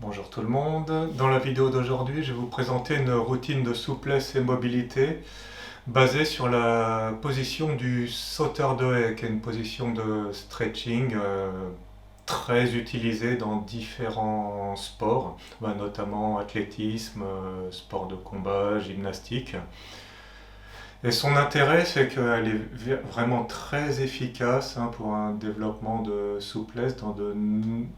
Bonjour tout le monde. Dans la vidéo d'aujourd'hui, je vais vous présenter une routine de souplesse et mobilité basée sur la position du sauteur de haie, qui est une position de stretching très utilisée dans différents sports, notamment athlétisme, sport de combat, gymnastique. Et son intérêt, c'est qu'elle est vraiment très efficace pour un développement de souplesse dans de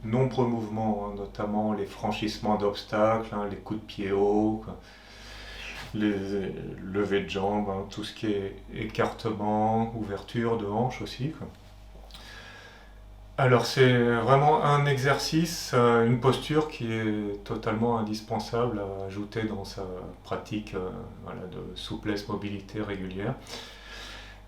nombreux mouvements, notamment les franchissements d'obstacles, les coups de pied hauts, quoi, les levées de jambes, tout ce qui est écartement, ouverture de hanches aussi, quoi. Alors c'est vraiment un exercice, une posture qui est totalement indispensable à ajouter dans sa pratique de souplesse, mobilité régulière.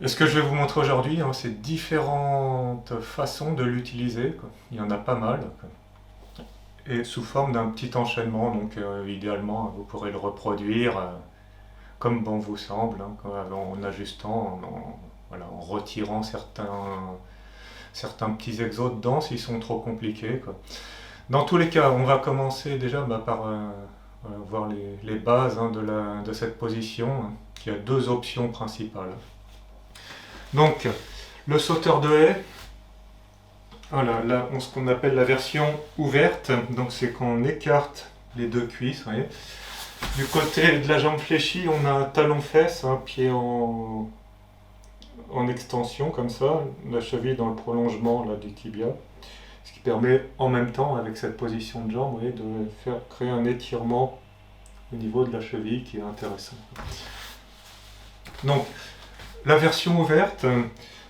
Et ce que je vais vous montrer aujourd'hui, c'est différentes façons de l'utiliser, quoi. Il y en a pas mal, quoi. Et sous forme d'un petit enchaînement, donc idéalement vous pourrez le reproduire comme bon vous semble, en ajustant, en retirant certains petits exos dedans s'ils sont trop compliqués, quoi. Dans tous les cas, on va commencer déjà par voir les bases de cette position, qui a deux options principales. Donc, le sauteur de haie, voilà, là, ce qu'on appelle la version ouverte, donc c'est qu'on écarte les deux cuisses, vous voyez. Du côté de la jambe fléchie, on a un talon-fesse, un pied en extension comme ça, la cheville dans le prolongement là, du tibia, ce qui permet en même temps, avec cette position de jambe, vous voyez, de créer un étirement au niveau de la cheville qui est intéressant. Donc, la version ouverte,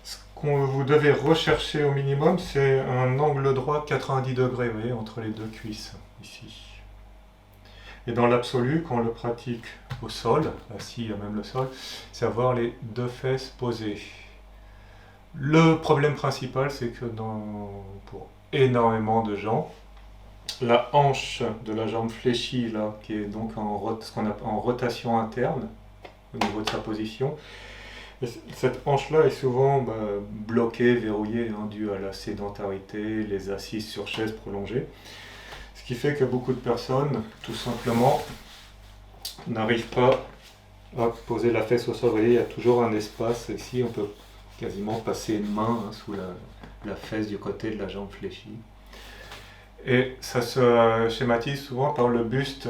ce que vous devez rechercher au minimum, c'est un angle droit 90 degrés, vous voyez, entre les deux cuisses, ici. Et dans l'absolu, quand on le pratique au sol, assis, il y a même le sol, c'est avoir les deux fesses posées. Le problème principal, c'est que pour énormément de gens, la hanche de la jambe fléchie, là, qui est donc ce qu'on appelle en rotation interne, au niveau de sa position, cette hanche-là est souvent bloquée, verrouillée, due à la sédentarité, les assises sur chaise prolongées. Ce qui fait que beaucoup de personnes, tout simplement, n'arrivent pas à poser la fesse au sol. Vous voyez, il y a toujours un espace ici, on peut quasiment passer une main sous la fesse du côté de la jambe fléchie. Et ça se schématise souvent par le buste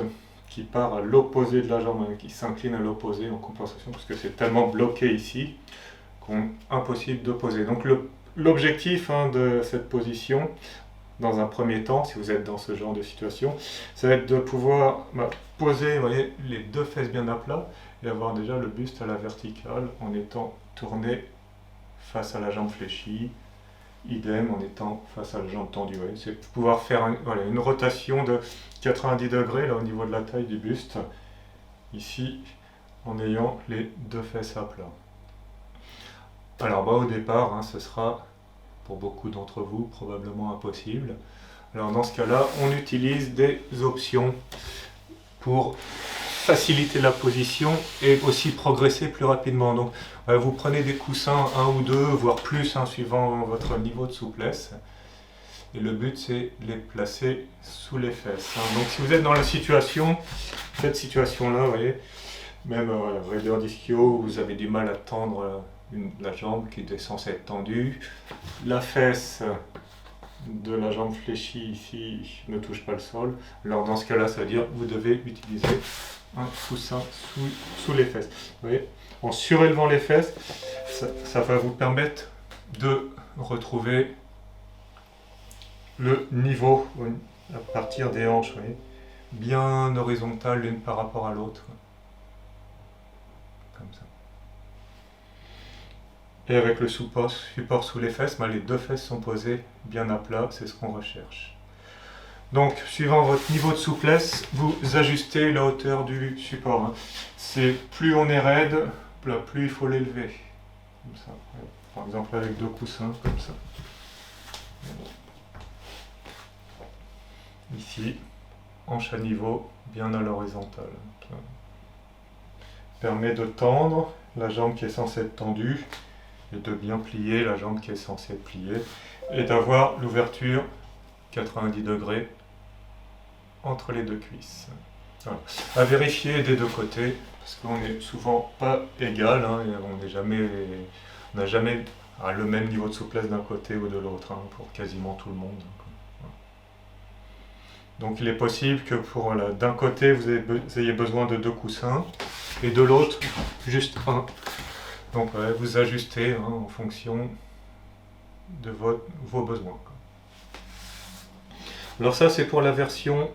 qui part à l'opposé de la jambe, qui s'incline à l'opposé en compensation, parce que c'est tellement bloqué ici qu'impossible de poser. Donc l'objectif de cette position, dans un premier temps, si vous êtes dans ce genre de situation, ça va être de pouvoir poser, vous voyez, les deux fesses bien à plat et avoir déjà le buste à la verticale en étant tourné face à la jambe fléchie, idem en étant face à la jambe tendue. C'est pouvoir faire une rotation de 90 degrés là, au niveau de la taille du buste, ici, en ayant les deux fesses à plat. Alors au départ, ce sera pour beaucoup d'entre vous probablement impossible. Alors dans ce cas-là, on utilise des options pour faciliter la position et aussi progresser plus rapidement. Donc vous prenez des coussins, un ou deux, voire plus, suivant votre niveau de souplesse. Et le but, c'est de les placer sous les fesses. Donc si vous êtes dans cette situation-là, vous voyez, même raideur d'ischio, vous avez du mal à tendre la jambe qui est censée être tendue. La fesse de la jambe fléchie ici ne touche pas le sol. Alors dans ce cas-là, ça veut dire que vous devez utiliser un coussin sous les fesses. Vous voyez, en surélevant les fesses, ça va vous permettre de retrouver le niveau à partir des hanches, vous voyez, bien horizontal l'une par rapport à l'autre. Comme ça. Et avec le support sous les fesses, les deux fesses sont posées bien à plat, c'est ce qu'on recherche. Donc, suivant votre niveau de souplesse, vous ajustez la hauteur du support. C'est plus on est raide, plus il faut l'élever. Comme ça. Par exemple avec deux coussins, comme ça. Ici, hanche à niveau, bien à l'horizontale. Permet de tendre la jambe qui est censée être tendue et de bien plier la jambe qui est censée être pliée et d'avoir l'ouverture 90 degrés entre les deux cuisses. Voilà. À vérifier des deux côtés, parce qu'on n'est souvent pas égal, hein, et on n'a jamais le même niveau de souplesse d'un côté ou de l'autre, hein, pour quasiment tout le monde. Donc il est possible que pour d'un côté vous ayez besoin de 2 coussins et de l'autre juste un. Donc vous ajustez, hein, en fonction de vos besoins. Alors ça c'est pour la version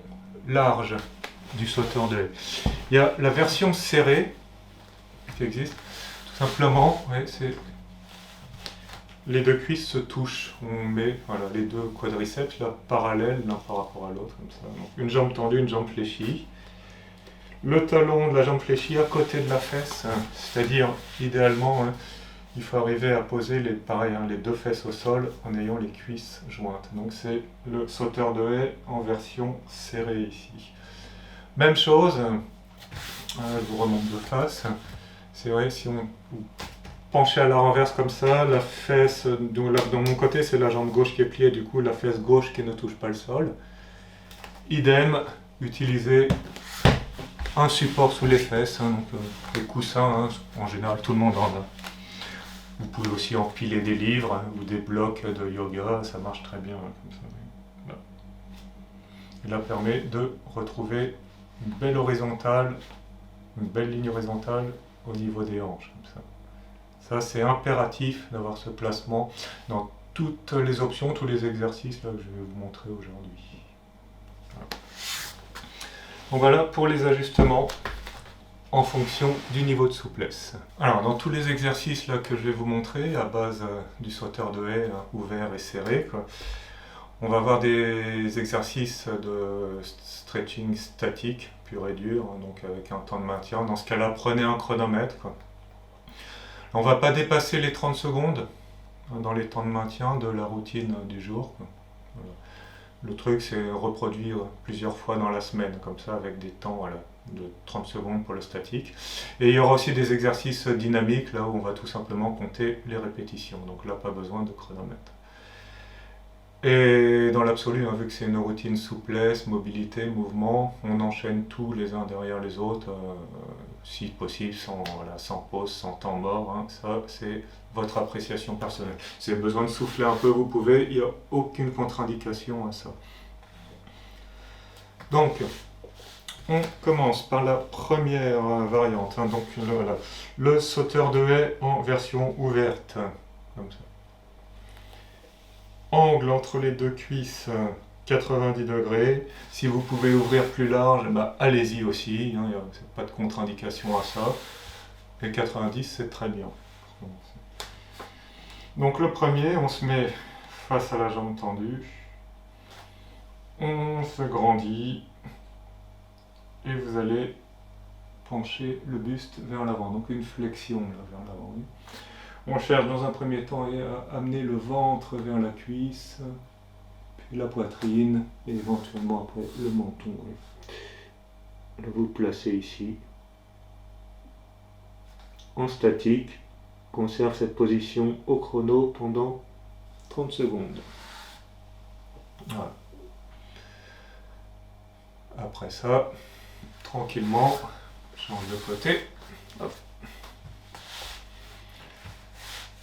large du sauteur de haie. Il y a la version serrée qui existe. Tout simplement, c'est les deux cuisses se touchent. On met les deux quadriceps là, parallèles l'un par rapport à l'autre, comme ça. Donc, une jambe tendue, une jambe fléchie. Le talon de la jambe fléchie à côté de la fesse, hein, c'est-à-dire idéalement, hein, il faut arriver à poser les deux fesses au sol en ayant les cuisses jointes. Donc c'est le sauteur de haie en version serrée ici. Même chose, je vous remonte de face. C'est vrai, si on penchez à la renverse comme ça, la fesse, dans mon côté c'est la jambe gauche qui est pliée, du coup la fesse gauche qui ne touche pas le sol. Idem, utilisez un support sous les fesses, hein, donc les coussins, hein, en général tout le monde en a. Vous pouvez aussi empiler des livres, hein, ou des blocs de yoga, ça marche très bien, hein, comme ça. Voilà. Et là permet de retrouver une belle ligne horizontale au niveau des hanches, comme ça. Ça c'est impératif d'avoir ce placement dans toutes les options, tous les exercices là, que je vais vous montrer aujourd'hui. Voilà. Donc voilà pour les ajustements en fonction du niveau de souplesse. Alors dans tous les exercices là que je vais vous montrer à base du sauteur de haie, hein, ouvert et serré, quoi, on va avoir des exercices de stretching statique pur et dur, hein, donc avec un temps de maintien. Dans ce cas-là, prenez un chronomètre, quoi. On ne va pas dépasser les 30 secondes, hein, dans les temps de maintien de la routine du jour, quoi. Voilà. Le truc, c'est reproduire plusieurs fois dans la semaine, comme ça, avec des temps de 30 secondes pour le statique. Et il y aura aussi des exercices dynamiques, là où on va tout simplement compter les répétitions. Donc là, pas besoin de chronomètre. Et dans l'absolu, hein, vu que c'est une routine souplesse, mobilité, mouvement, on enchaîne tous les uns derrière les autres, si possible, sans pause, sans temps mort. Hein. Ça, c'est votre appréciation personnelle. Si vous avez besoin de souffler un peu, vous pouvez, il n'y a aucune contre-indication à ça. Donc, on commence par la première variante, hein, donc le sauteur de haie en version ouverte, comme ça. Angle entre les deux cuisses, 90 degrés. Si vous pouvez ouvrir plus large, allez-y aussi, hein, il n'y a pas de contre-indication à ça. Et 90, c'est très bien. Donc le premier, on se met face à la jambe tendue. On se grandit. Et vous allez pencher le buste vers l'avant. Donc une flexion là, vers l'avant. On cherche dans un premier temps à amener le ventre vers la cuisse, puis la poitrine, et éventuellement après le menton. Là, vous placez ici. En statique, conserve cette position au chrono pendant 30 secondes. Voilà. Après ça, tranquillement, change de côté. Hop.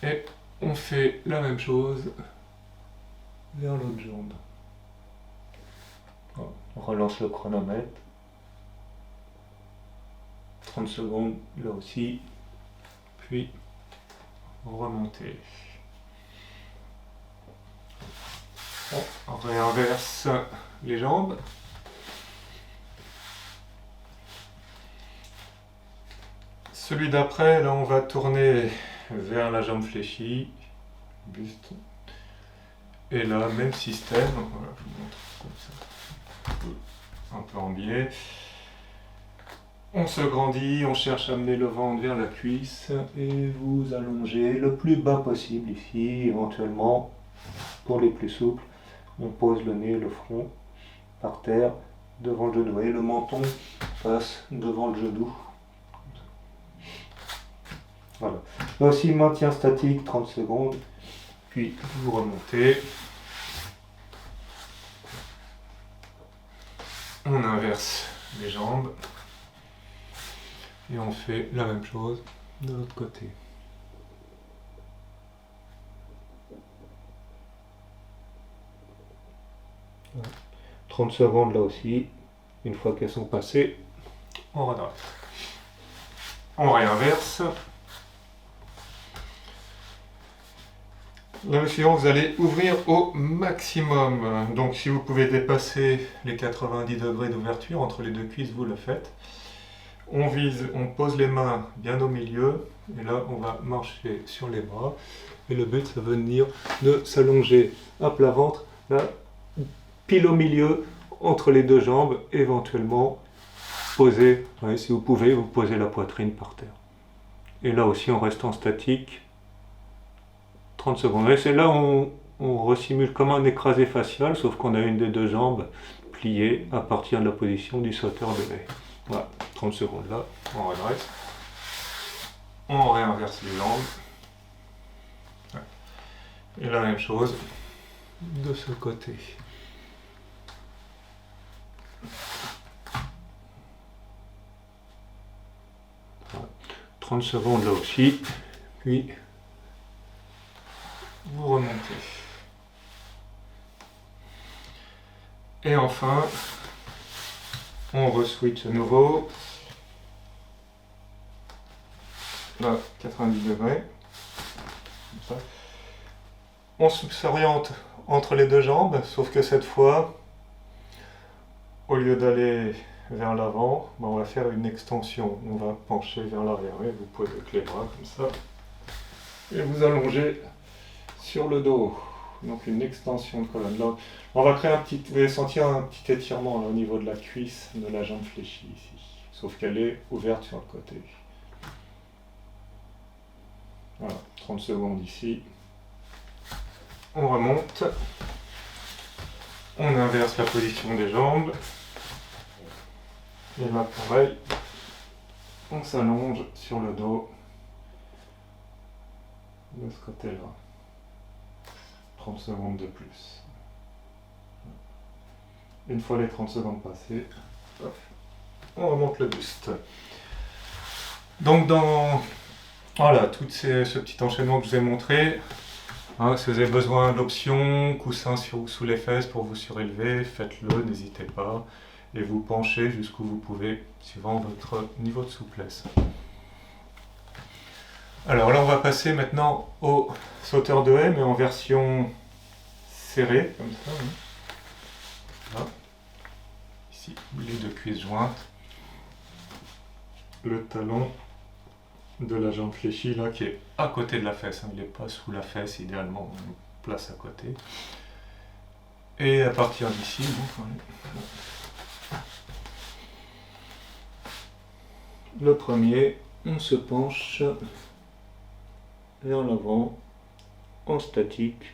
Et on fait la même chose vers l'autre jambe. On relance le chronomètre. 30 secondes là aussi. Puis remonter. On réinverse les jambes. Celui d'après, là on va tourner vers la jambe fléchie, buste. Et là, même système, voilà, je vous montre comme ça, un peu en biais. On se grandit, on cherche à amener le ventre vers la cuisse et vous allongez le plus bas possible ici, éventuellement, pour les plus souples, on pose le nez, le front par terre, devant le genou et le menton passe devant le genou. Voilà. Là aussi, maintien statique, 30 secondes, puis vous remontez. On inverse les jambes et on fait la même chose de l'autre côté. Voilà. 30 secondes là aussi. Une fois qu'elles sont passées, on redresse. On réinverse. Là, suivant, vous allez ouvrir au maximum. Donc, si vous pouvez dépasser les 90 degrés d'ouverture entre les deux cuisses, vous le faites. On vise, on pose les mains bien au milieu. Et là, on va marcher sur les bras. Et le but, ça va venir de s'allonger à plat ventre, là, pile au milieu, entre les deux jambes, éventuellement poser, si vous pouvez, vous posez la poitrine par terre. Et là aussi, on reste en statique. 30 secondes. Et c'est là où on resimule comme un écrasé facial, sauf qu'on a une des deux jambes pliée à partir de la position du sauteur de haie. Voilà, 30 secondes là, on redresse. On réinverse les jambes. Et la même chose de ce côté. Voilà. 30 secondes là aussi, puis vous remontez. Et enfin, on re-switch à nouveau. Là, 90 degrés. Comme ça. On s'oriente entre les deux jambes, sauf que cette fois, au lieu d'aller vers l'avant, on va faire une extension. On va pencher vers l'arrière. Vous posez avec les bras comme ça. Et vous allongez sur le dos. Donc une extension de colonne. Là, on va créer un petit, vous allez sentir un petit étirement là, au niveau de la cuisse de la jambe fléchie ici. Sauf qu'elle est ouverte sur le côté. Voilà, 30 secondes ici. On remonte. On inverse la position des jambes. Et là, pareil. On s'allonge sur le dos. De ce côté-là. 30 secondes de plus. Une fois les 30 secondes passées, hop, on remonte le buste. Donc dans voilà, ce petit enchaînement que je vous ai montré, si vous avez besoin d'options, coussin sous les fesses pour vous surélever, faites-le, n'hésitez pas. Et vous penchez jusqu'où vous pouvez, suivant votre niveau de souplesse. Alors là, on va passer maintenant au sauteur de haie, mais en version serrée, comme ça. Là. Ici, les deux cuisses jointes. Le talon de la jambe fléchie, là, qui est à côté de la fesse. Il n'est pas sous la fesse, idéalement, on le place à côté. Et à partir d'ici, le premier, on se penche vers l'avant en statique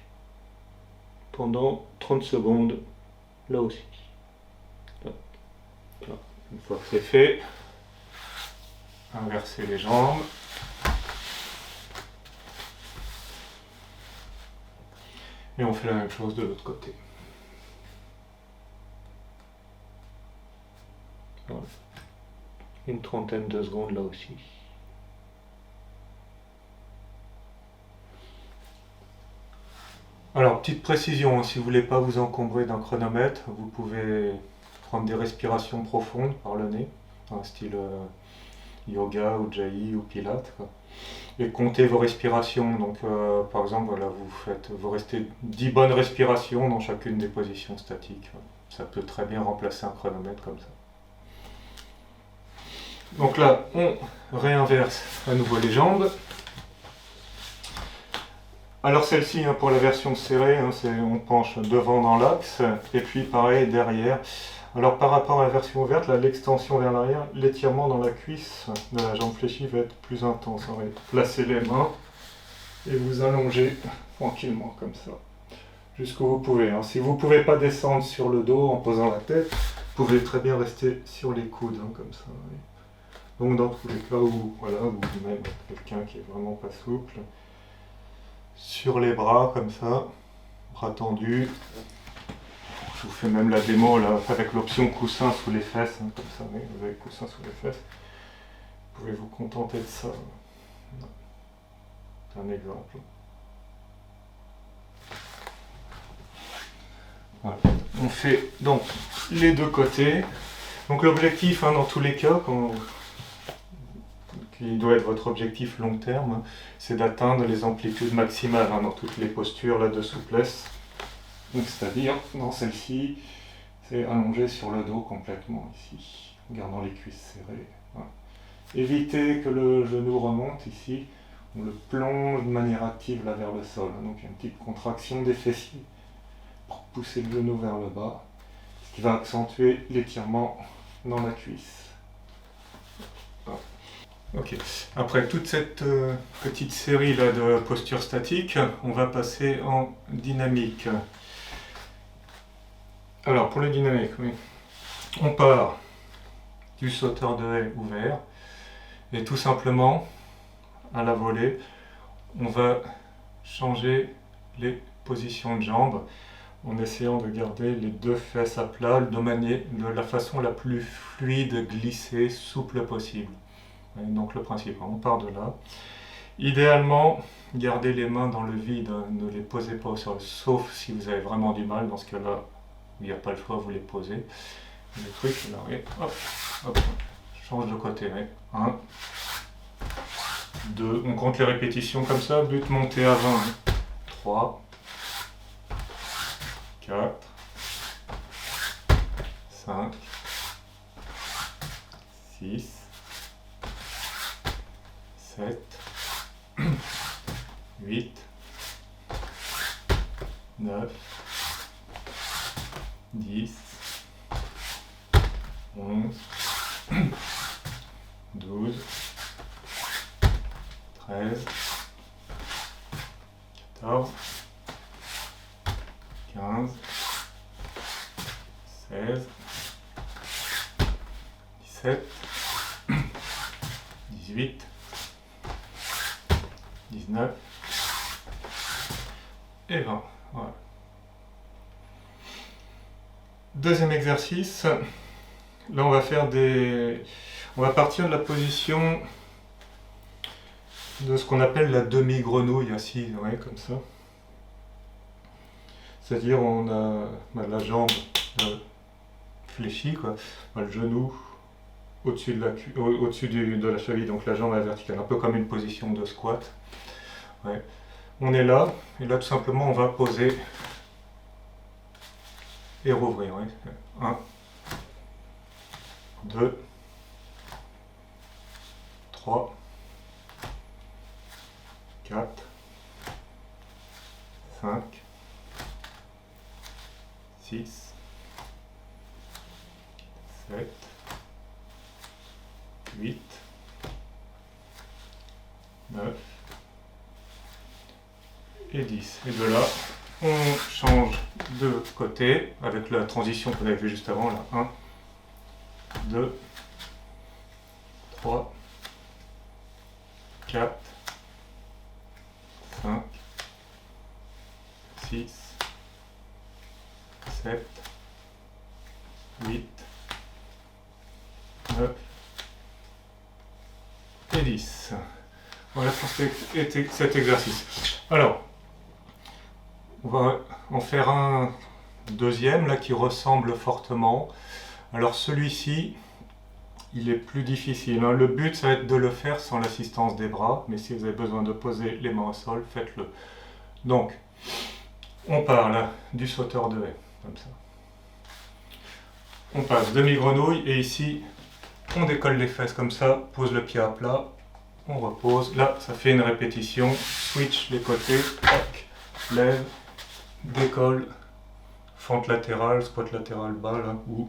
pendant 30 secondes là aussi. Là. Une fois que c'est fait, inverser les jambes. Et on fait la même chose de l'autre côté. Voilà. Une trentaine de secondes là aussi. Alors, petite précision, si vous ne voulez pas vous encombrer d'un chronomètre, vous pouvez prendre des respirations profondes par le nez, un style yoga ou jai ou pilates, quoi. Et comptez vos respirations. Donc, par exemple, voilà, vous restez 10 bonnes respirations dans chacune des positions statiques. Ça peut très bien remplacer un chronomètre comme ça. Donc là, on réinverse à nouveau les jambes. Alors celle-ci, pour la version serrée, on penche devant dans l'axe, et puis pareil derrière. Alors par rapport à la version ouverte, l'extension vers l'arrière, l'étirement dans la cuisse de la jambe fléchie va être plus intense. On va placer les mains et vous allongez tranquillement comme ça, jusqu'où vous pouvez. Si vous ne pouvez pas descendre sur le dos en posant la tête, vous pouvez très bien rester sur les coudes, comme ça. Donc dans tous les cas où vous même quelqu'un qui est vraiment pas souple, sur les bras comme ça, bras tendus, Je vous fais même la démo là, avec l'option coussin sous les fesses, hein, comme ça, oui, vous avez coussin sous les fesses. Vous pouvez vous contenter de ça. C'est un exemple. Voilà. On fait donc les deux côtés. Donc l'objectif, hein, dans tous les cas, qui doit être votre objectif long terme, hein, c'est d'atteindre les amplitudes maximales, hein, dans toutes les postures là, de souplesse. Donc c'est-à-dire, dans celle-ci, c'est allongé sur le dos complètement ici, en gardant les cuisses serrées. Voilà. Évitez que le genou remonte ici, on le plonge de manière active là vers le sol. Donc il y a une petite contraction des fessiers pour pousser le genou vers le bas, ce qui va accentuer l'étirement dans la cuisse. Voilà. Ok. Après toute cette petite série là de postures statiques, on va passer en dynamique. Alors pour le dynamique, oui. On part du sauteur de haie ouvert et tout simplement à la volée, on va changer les positions de jambes en essayant de garder les deux fesses à plat de la façon la plus fluide, glissée, souple possible. Et donc le principe, on part de là. Idéalement, gardez les mains dans le vide, hein, ne les posez pas au sol, sauf si vous avez vraiment du mal. Dans ce cas-là, il n'y a pas le choix, vous les posez. Le truc, là, et hop, hop, change de côté. 1, 2, on compte les répétitions comme ça, but monter à 20. 3, 4, 5, 6, 7, 8, 9, 10, 11, 12, 13, 14, 15, 16, 17, 18, 19 et 20. Voilà. Deuxième exercice. Là, on va faire on va partir de la position de ce qu'on appelle la demi-grenouille, assise, ouais, comme ça. C'est-à-dire, on a la jambe fléchie, quoi, le genou au-dessus de la cheville, donc la jambe à la verticale, un peu comme une position de squat. Ouais. On est là, et là tout simplement on va poser et rouvrir. Ouais. 1, 2, 3, 4, 5, 6, 7, 8, 9 et 10. Et de là, on change de côté avec la transition qu'on avait vue juste avant. Là. 1, 2, 3, 4, 5, 6, 7, 8, 9 et 10. Voilà pour cet exercice. Alors, on va en faire un deuxième là qui ressemble fortement. Alors celui-ci, il est plus difficile. Hein. Le but, ça va être de le faire sans l'assistance des bras, mais si vous avez besoin de poser les mains au sol, faites-le. Donc, on part là du sauteur de haie, comme ça. On passe demi-grenouille et ici, on décolle les fesses comme ça, pose le pied à plat, on repose. Là, ça fait une répétition. Switch les côtés, tac, lève, décolle, fente latérale, squat latéral bas là, ou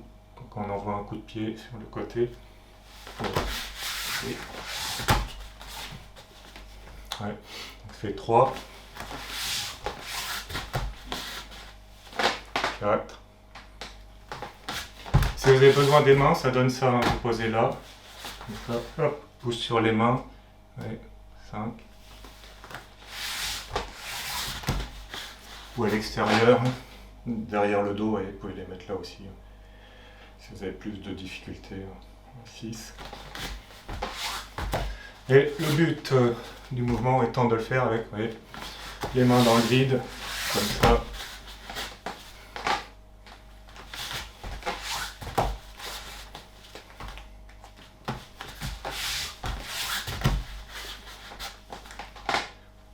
quand on envoie un coup de pied sur le côté. Et... ouais. On fait 3, 4. Si vous avez besoin des mains, ça donne ça, hein, vous posez là, comme ça, hop, pouce sur les mains, ouais, 5. Ou à l'extérieur, derrière le dos, et vous pouvez les mettre là aussi, si vous avez plus de difficultés. 6. Et le but du mouvement étant de le faire avec, vous voyez, les mains dans le vide, comme ça.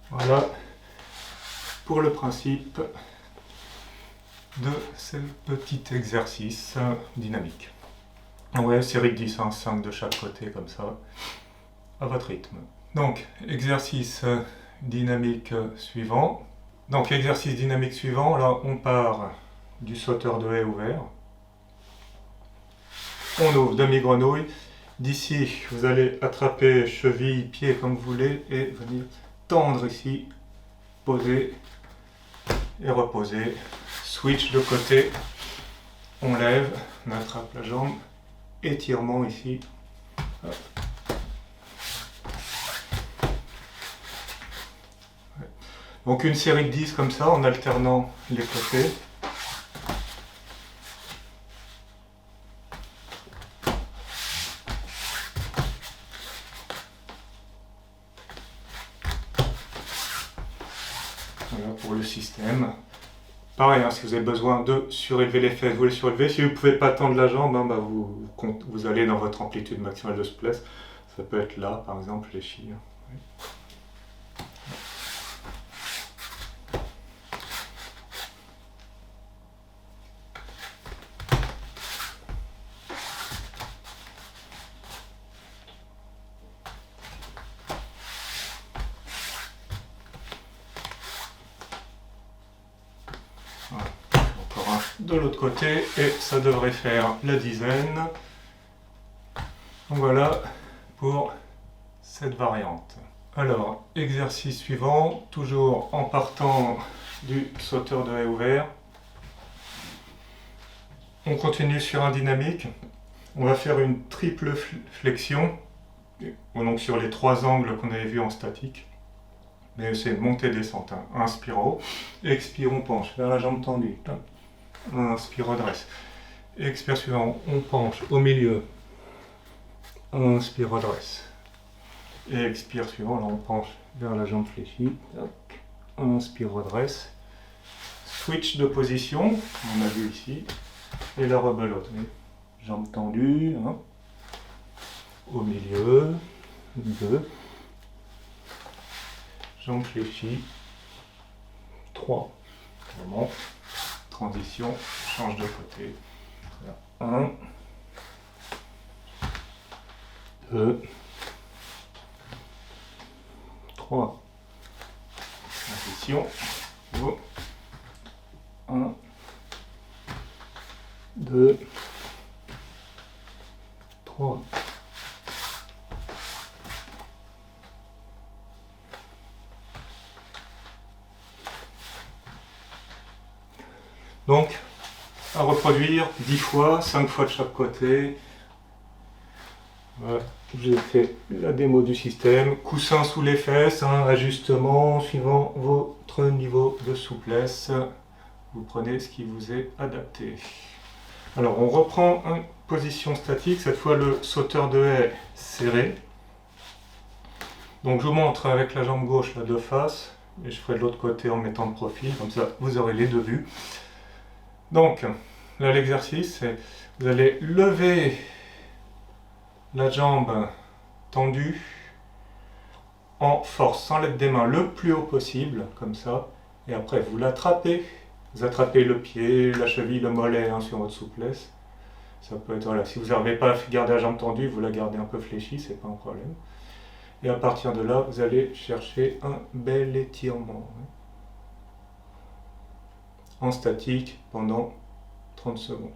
Voilà pour le principe de ce petit exercice dynamique. Ouais, série de 10, 5 de chaque côté, comme ça, à votre rythme. Donc, exercice dynamique suivant. Donc, exercice dynamique suivant, là, on part du sauteur de haie ouvert. On ouvre demi-grenouille. D'ici, vous allez attraper cheville, pied comme vous voulez et venir tendre ici, poser et reposer. Switch de côté, on lève, on attrape la jambe, étirement ici. Hop. Donc une série de 10 comme ça en alternant les côtés. Voilà pour le système. Pareil, hein, si vous avez besoin de surélever les fesses, vous les surélevez. Si vous ne pouvez pas tendre la jambe, hein, bah vous allez dans votre amplitude maximale de souplesse. Ça peut être là, par exemple, les chevilles. Oui. Voilà. Encore un de l'autre côté et ça devrait faire la dizaine. Donc voilà pour cette variante. Alors, exercice suivant, toujours en partant du sauteur de haie ouvert. On continue sur un dynamique. On va faire une triple flexion, donc sur les 3 angles qu'on avait vus en statique. Mais c'est montée-descente. Hein. Inspire en haut, expire, on penche vers la jambe tendue. Inspire, redresse. Expire suivant, on penche au milieu. Inspire, redresse. Et expire suivant, là on penche vers la jambe fléchie. Inspire, redresse. Switch de position, on a vu ici. Et la rebelote. Jambe tendue. Hein. Au milieu. 2. Jambe fléchie. 3. On remonte. Transition, change de côté. 1. 2. 3. Transition. 1. 2. 3. Donc, à reproduire 10 fois, 5 fois de chaque côté. Voilà, j'ai fait la démo du système. Coussin sous les fesses, hein, ajustement suivant votre niveau de souplesse. Vous prenez ce qui vous est adapté. Alors, on reprend une position statique, cette fois le sauteur de haie serré. Donc, je vous montre avec la jambe gauche là, de face, et je ferai de l'autre côté en mettant de profil, comme ça vous aurez les deux vues. Donc, là l'exercice, c'est vous allez lever la jambe tendue en force, sans l'aide des mains, le plus haut possible, comme ça. Et après, vous l'attrapez. Vous attrapez le pied, la cheville, le mollet hein, sur votre souplesse. Ça peut être, voilà, si vous n'arrivez pas à garder la jambe tendue, vous la gardez un peu fléchie, c'est pas un problème. Et à partir de là, vous allez chercher un bel étirement. Hein, en statique pendant 30 secondes.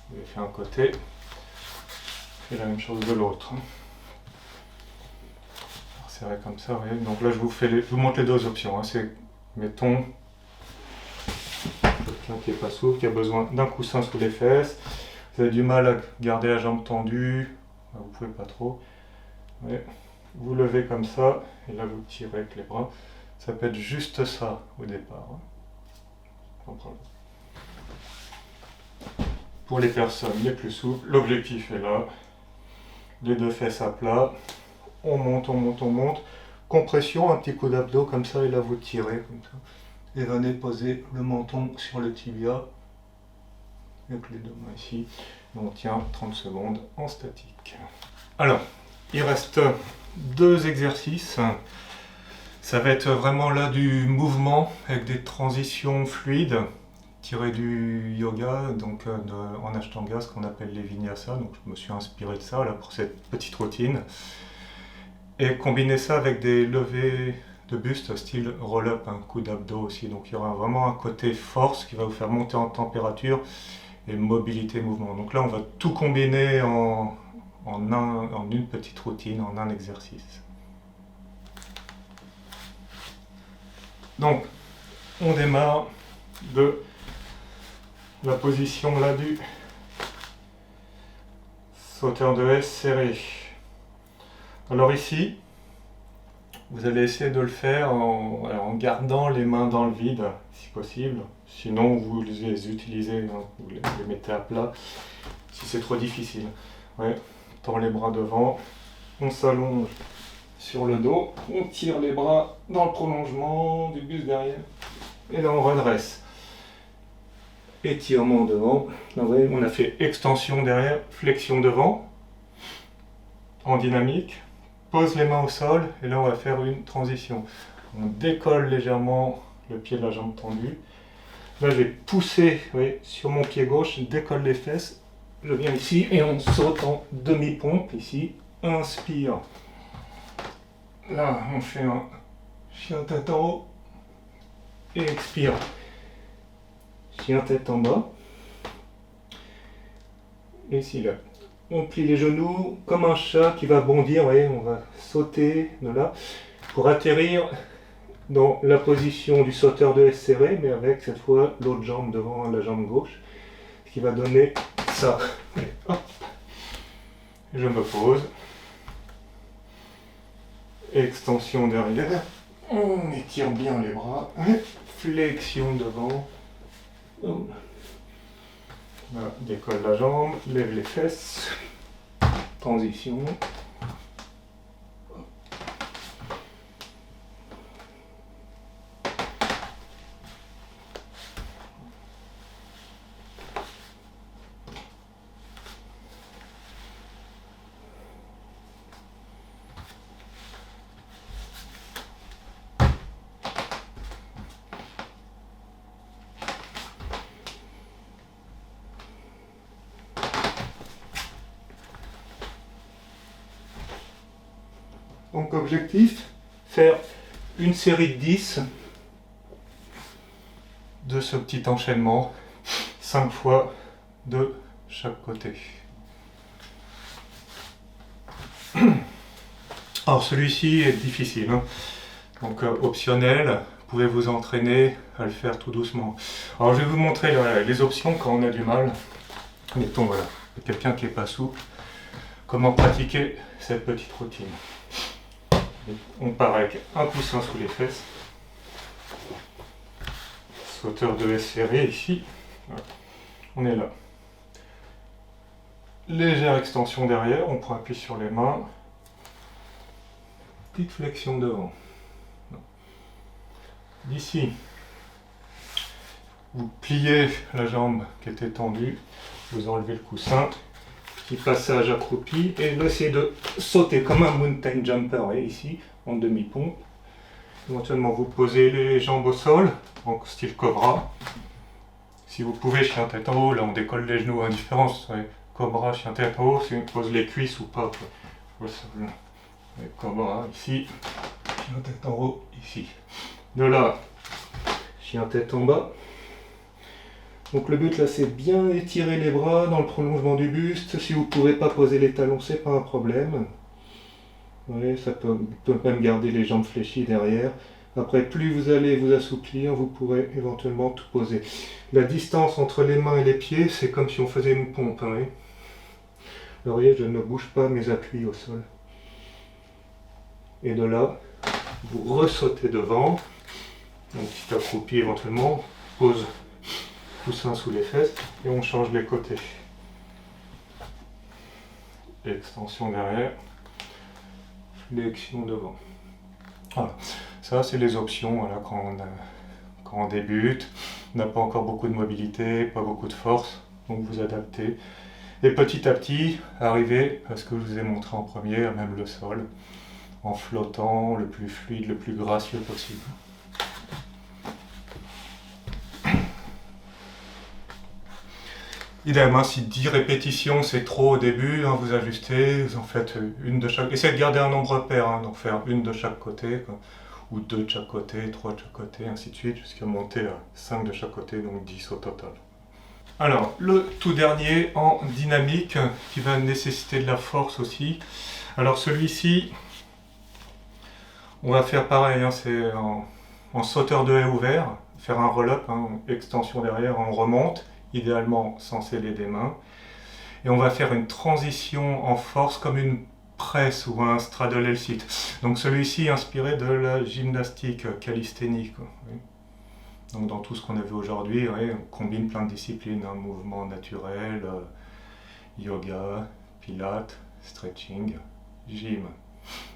Vous avez fait un côté, et la même chose de l'autre. Serré comme ça, vous voyez. Donc là je vous montre les deux options. Hein. C'est, mettons, quelqu'un qui n'est pas souple, qui a besoin d'un coussin sous les fesses. Vous avez du mal à garder la jambe tendue, vous ne pouvez pas trop. Ouais. Vous levez comme ça, et là vous tirez avec les bras. Ça peut être juste ça au départ. Hein. pas de problème. Pour les personnes les plus souples, l'objectif est là. Les deux fesses à plat. On monte, on monte, on monte. Compression, un petit coup d'abdos comme ça, et là vous tirez comme ça. Et venez poser le menton sur le tibia. Avec les deux mains ici. Et on tient 30 secondes en statique. Alors, il reste 2 exercices. Ça va être vraiment là du mouvement avec des transitions fluides, tirées du yoga, donc en Ashtanga, ce qu'on appelle les vinyasa. Donc je me suis inspiré de ça là, pour cette petite routine. Et combiner ça avec des levées de buste style roll-up, un coup d'abdos aussi. Donc il y aura vraiment un côté force qui va vous faire monter en température et mobilité, mouvement. Donc là on va tout combiner en une petite routine, en un exercice. Donc, on démarre de la position là du sauteur de S serré. Alors ici, vous allez essayer de le faire en gardant les mains dans le vide, si possible. Sinon, vous les utilisez, hein, vous les mettez à plat, si c'est trop difficile. Ouais, on tend les bras devant, on s'allonge sur le dos, on tire les bras dans le prolongement du buste derrière, et là on redresse. Étirement devant, là, vous voyez, on a fait extension derrière, flexion devant, en dynamique, pose les mains au sol, et là on va faire une transition. On décolle légèrement le pied de la jambe tendue. Là je vais pousser, vous voyez, sur mon pied gauche, je décolle les fesses, je viens ici et on saute en demi-pompe ici, inspire. Là, on fait un chien tête en haut et expire. Chien tête en bas. Et ici, là, on plie les genoux comme un chat qui va bondir. Vous voyez, on va sauter de là pour atterrir dans la position du sauteur de S serré, mais avec cette fois l'autre jambe devant la jambe gauche, ce qui va donner ça. Et hop, je me pose. Extension derrière, on étire bien les bras, flexion devant, voilà, décolle la jambe, lève les fesses, transition. Donc objectif, faire une série de 10 de ce petit enchaînement, 5 fois de chaque côté. Alors celui-ci est difficile, hein. Donc optionnel, vous pouvez vous entraîner à le faire tout doucement. Alors je vais vous montrer les options quand on a du mal. Mettons voilà, quelqu'un qui n'est pas souple, comment pratiquer cette petite routine. On part avec un coussin sous les fesses, sauteur de S serré ici, voilà. On est là. Légère extension derrière, on prend appui sur les mains, petite flexion devant. D'ici, vous pliez la jambe qui était tendue, vous enlevez le coussin, petit passage accroupi, et là essayez de sauter comme un mountain jumper, et ici, en demi-pompe. Éventuellement vous posez les jambes au sol, donc style cobra. Si vous pouvez, chien tête en haut, là on décolle les genoux, indifférence. Cobra, chien tête en haut, si on pose les cuisses ou pas. Au sol. Et cobra ici, chien tête en haut ici. De là, chien tête en bas. Donc le but là c'est bien étirer les bras dans le prolongement du buste. Si vous ne pouvez pas poser les talons, c'est pas un problème. Ouais, ça peut même garder les jambes fléchies derrière. Après, plus vous allez vous assouplir, vous pourrez éventuellement tout poser. La distance entre les mains et les pieds, c'est comme si on faisait une pompe. Hein. Vous voyez, je ne bouge pas mes appuis au sol. Et de là, vous ressautez devant. Donc petit accroupi éventuellement, pose coussin sous les fesses et on change les côtés. Extension derrière, flexion devant. Voilà, ça c'est les options voilà, quand on débute, on n'a pas encore beaucoup de mobilité, pas beaucoup de force, donc vous adaptez. Et petit à petit, arriver à ce que je vous ai montré en premier, à même le sol, en flottant le plus fluide, le plus gracieux possible. Idéalement, si 10 répétitions c'est trop au début, hein, vous ajustez, vous en faites une de chaque. Essayez de garder un nombre pair, hein, donc faire une de chaque côté, quoi, ou 2 de chaque côté, 3 de chaque côté, ainsi de suite, jusqu'à monter à 5 de chaque côté, donc 10 au total. Alors, le tout dernier en dynamique, qui va nécessiter de la force aussi. Alors celui-ci, on va faire pareil, hein, c'est en sauteur de haie ouvert, faire un roll-up, hein, extension derrière, on remonte, idéalement sans sceller des mains. Et on va faire une transition en force comme une presse ou un straddle L-sit. Donc celui-ci inspiré de la gymnastique calisthénique. Oui. Donc dans tout ce qu'on a vu aujourd'hui, oui, on combine plein de disciplines, un mouvement naturel, yoga, pilates, stretching, gym.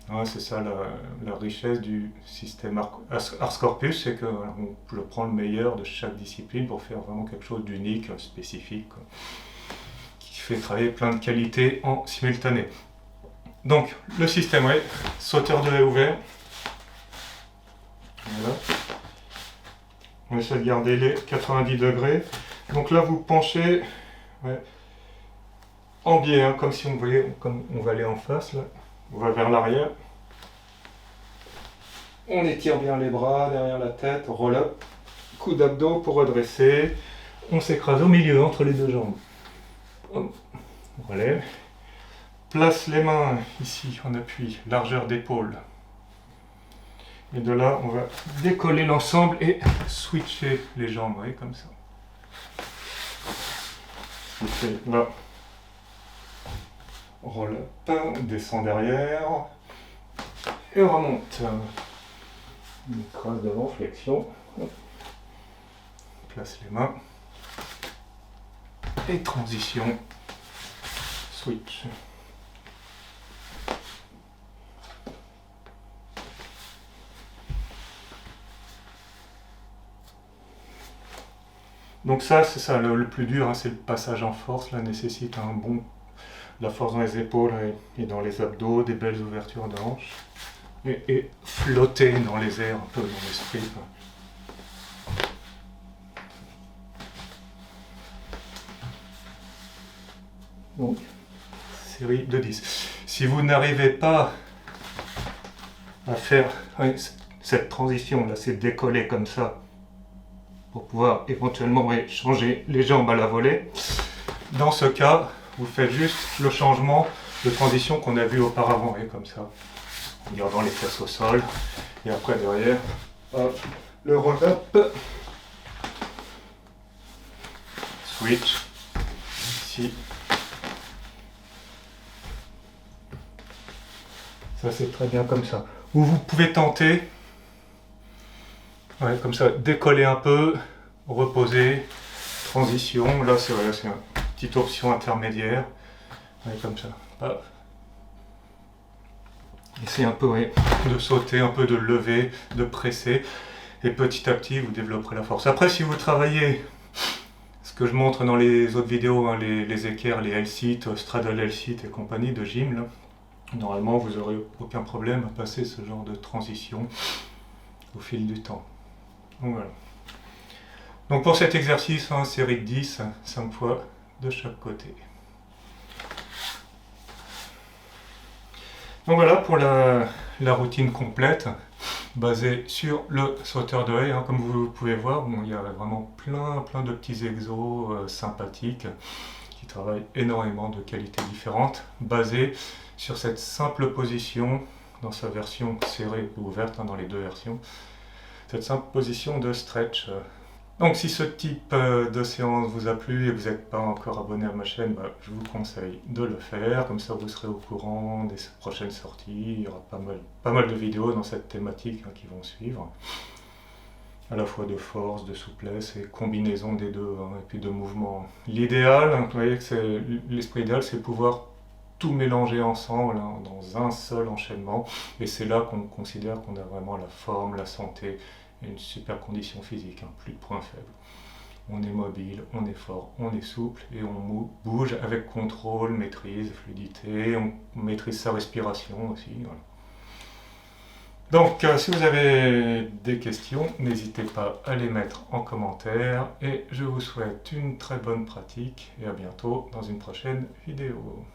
Ouais, c'est ça la richesse du système Ars Corpus, c'est qu'on prend le meilleur de chaque discipline pour faire vraiment quelque chose d'unique, spécifique, quoi, qui fait travailler plein de qualités en simultané. Donc le système, ouais, sauteur de haie ouvert. Voilà. On essaie de garder les 90 degrés. Donc là vous penchez, ouais, en biais, hein, comme si on voyait, comme on va aller en face là. On va vers l'arrière. On étire bien les bras derrière la tête, roll up, coup d'abdos pour redresser. On s'écrase au milieu entre les deux jambes. On relève. Place les mains ici en appui, largeur d'épaule. Et de là, on va décoller l'ensemble et switcher les jambes, vous voyez, comme ça. On fait là. Roll up, on descend derrière et on remonte. On écrase devant, flexion. Place les mains. Et transition. Switch. Donc ça, c'est ça, le plus dur, hein, c'est le passage en force. Là, nécessite de la force dans les épaules et dans les abdos, des belles ouvertures de hanches. Et flotter dans les airs, un peu dans l'esprit. Donc, série de 10. Si vous n'arrivez pas à faire cette transition, là, c'est décoller comme ça, pour pouvoir éventuellement changer les jambes à la volée, dans ce cas, vous faites juste le changement de transition qu'on a vu auparavant, et comme ça, en gardant les fesses au sol, et après derrière, hop, le roll-up, switch, ici, ça c'est très bien comme ça. Ou vous pouvez tenter, ouais, comme ça, décoller un peu, reposer, transition, là c'est une petite option intermédiaire, ouais, comme ça, hop. Essayez un peu, ouais, de sauter, un peu de lever, de presser, et petit à petit vous développerez la force. Après, si vous travaillez ce que je montre dans les autres vidéos, hein, les équerres, les L-sit, straddle L-sit et compagnie de gym, là, normalement vous n'aurez aucun problème à passer ce genre de transition au fil du temps. Donc voilà. Donc pour cet exercice, hein, série de 10, 5 fois de chaque côté. Donc voilà pour la routine complète, basée sur le sauteur de haie. Hein. Comme vous pouvez voir, bon, il y a vraiment plein de petits exos sympathiques qui travaillent énormément de qualités différentes, basés sur cette simple position, dans sa version serrée ou ouverte, hein, dans les deux versions, cette simple position de stretch. Donc si ce type de séance vous a plu et vous n'êtes pas encore abonné à ma chaîne, je vous conseille de le faire, comme ça vous serez au courant des prochaines sorties. Il y aura pas mal de vidéos dans cette thématique, hein, qui vont suivre. à la fois de force, de souplesse et combinaison des deux, hein, et puis de mouvement. L'idéal, hein, vous voyez que l'esprit idéal, c'est pouvoir tout mélanger ensemble, hein, dans un seul enchaînement, et c'est là qu'on considère qu'on a vraiment la forme, la santé et une super condition physique, hein, plus de points faibles. On est mobile, on est fort, on est souple et on bouge avec contrôle, maîtrise, fluidité, on maîtrise sa respiration aussi. Voilà. Donc, si vous avez des questions, n'hésitez pas à les mettre en commentaire et je vous souhaite une très bonne pratique et à bientôt dans une prochaine vidéo.